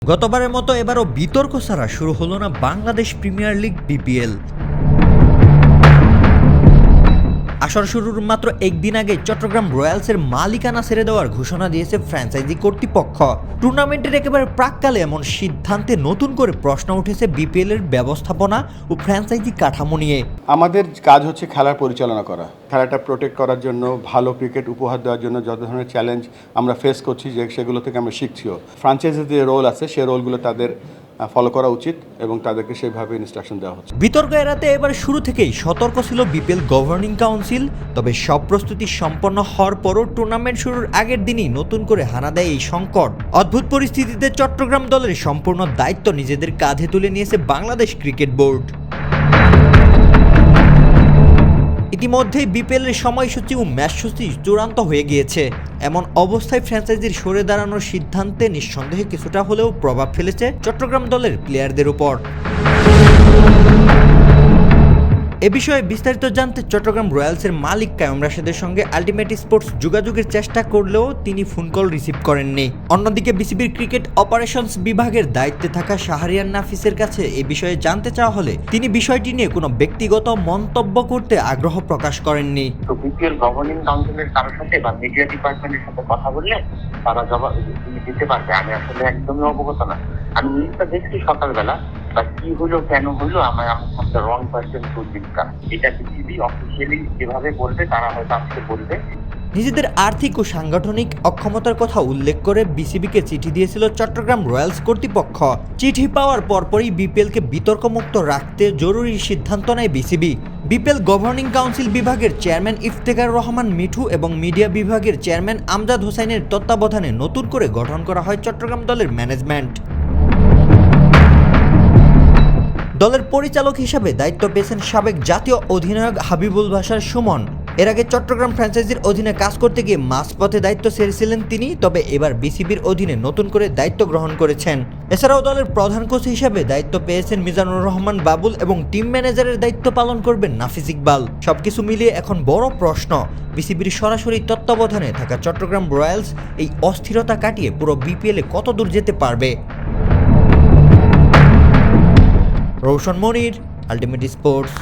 গতবারের মতো এবারও বিতর্ক ছাড়া শুরু হলো না বাংলাদেশ প্রিমিয়ার লিগ বিপিএল। আসর শুরুর মাত্র একদিন আগে চট্টগ্রাম রয়্যালসের মালিকানা ছেড়ে দেওয়ার ঘোষণা দিয়েছে ফ্র্যাঞ্চাইজি কর্তৃপক্ষ। টুর্নামেন্টের একেবারে প্রাক্কালে এমন সিদ্ধান্তে নতুন করে প্রশ্ন উঠেছে বিপিএল এর ব্যবস্থাপনা ও ফ্র্যাঞ্চাইজি কাঠামো নিয়ে। আমাদের কাজ হচ্ছে খেলার পরিচালনা করা, খেলাটা প্রোটেক্ট করার জন্য, ভালো ক্রিকেট উপহার দেওয়ার জন্য যত ধরনের চ্যালেঞ্জ আমরা ফেস করছি সেগুলো থেকে আমরা শিখছিও। ফ্র্যাঞ্চাইজির যে রোল আছে সেই রোলগুলো তাদের ফলো করা উচিত এবং তাদেরকে সেইভাবে ইনস্ট্রাকশন দেওয়া হচ্ছে। বিতর্ক এড়াতে এবার শুরু থেকেই সতর্ক ছিল বিপিএল গভর্নিং কাউন্সিল। তবে সব প্রস্তুতি সম্পন্ন হওয়ার পরও টুর্নামেন্ট শুরুর আগের দিনই নতুন করে হানা দেয় এই সংকট। অদ্ভুত পরিস্থিতিতে চট্টগ্রাম দলের সম্পূর্ণ দায়িত্ব নিজেদের কাঁধে তুলে নিয়েছে বাংলাদেশ ক্রিকেট বোর্ড। ইতিমধ্যেই বিপিএল এর সময়সূচি ও ম্যাচসূচি চূড়ান্ত হয়ে গিয়েছে। এমন অবস্থায় ফ্র্যাঞ্চাইজির সরে দাঁড়ানোর সিদ্ধান্তে নিঃসন্দেহে কিছুটা হলেও প্রভাব ফেলেছে চট্টগ্রাম দলের প্লেয়ারদের উপর। এ বিষয়ে বিস্তারিত জানতে চট্টগ্রাম রয়্যালসের মালিক কায়ুম রাশেদের সঙ্গে আলটিমেট স্পোর্টস যোগাযোগের চেষ্টা করলেও তিনি ফোন কল রিসিভ করেননি। অন্যদিকে বিসিবির ক্রিকেট অপারেশনস বিভাগের দায়িত্বে থাকা শাহরিয়ার নাফিসের কাছে এ বিষয়ে জানতে চাওয়া হলে তিনি বিষয়টি নিয়ে কোনো ব্যক্তিগত মন্তব্য করতে আগ্রহ প্রকাশ করেননি। তো বিপিএল গভর্নিং কাউন্সিলের কারোর সাথে বা মিডিয়া ডিপার্টমেন্টের সাথে কথা বললে তারা জবাব দিতে পারবে। আমি আসলে একদমই অবগত না। আমি নিউজটা দেখছি সকালবেলা, বা কি হলো কেন হলো আমার রং পার্সন টু ডিসকাস। এটা বিসিবি অফিসিয়ালি যেভাবে বলবে তারা হয়তো আমাকে বলবে। নিজেদের আর্থিক ও সাংগঠনিক অক্ষমতার কথা উল্লেখ করে বিসিবিকে চিঠি দিয়েছিল চট্টগ্রাম রয়্যালস কর্তৃপক্ষ। চিঠি পাওয়ার পরপরই বিপিএলকে বিতর্কমুক্ত রাখতে জরুরি সিদ্ধান্ত নেয় বিসিবি। বিপিএল গভর্নিং কাউন্সিল বিভাগের চেয়ারম্যান ইফতেখার রহমান মিঠু এবং মিডিয়া বিভাগের চেয়ারম্যান আমজাদ হোসাইনের তত্ত্বাবধানে নতুন করে গঠন করা হয় চট্টগ্রাম দলের ম্যানেজমেন্ট। দলের পরিচালক হিসাবে দায়িত্ব পেয়েছেন সাবেক জাতীয় অধিনায়ক হাবিবুল বাশার সুমন। এর আগে চট্টগ্রাম ফ্র্যাঞ্চাইজির অধীনে কাজ করতে গিয়ে মাঝপথে দায়িত্ব ছেড়েছিলেন তিনি, তবে এবার বিসিবির অধীনে নতুন করে দায়িত্ব গ্রহণ করেছেন। এছাড়াও দলের প্রধান কোচ হিসাবে দায়িত্ব পেয়েছেন মিজানুর রহমান বাবুল এবং টিম ম্যানেজারের দায়িত্ব পালন করবেন নাফিস ইকবাল। সবকিছু মিলিয়ে এখন বড় প্রশ্ন, বিসিবির সরাসরি তত্ত্বাবধানে থাকা চট্টগ্রাম রয়্যালস এই অস্থিরতা কাটিয়ে পুরো বিপিএলে কত দূর যেতে পারবে। রৌশন মনির, আলটিমেট স্পোর্টস।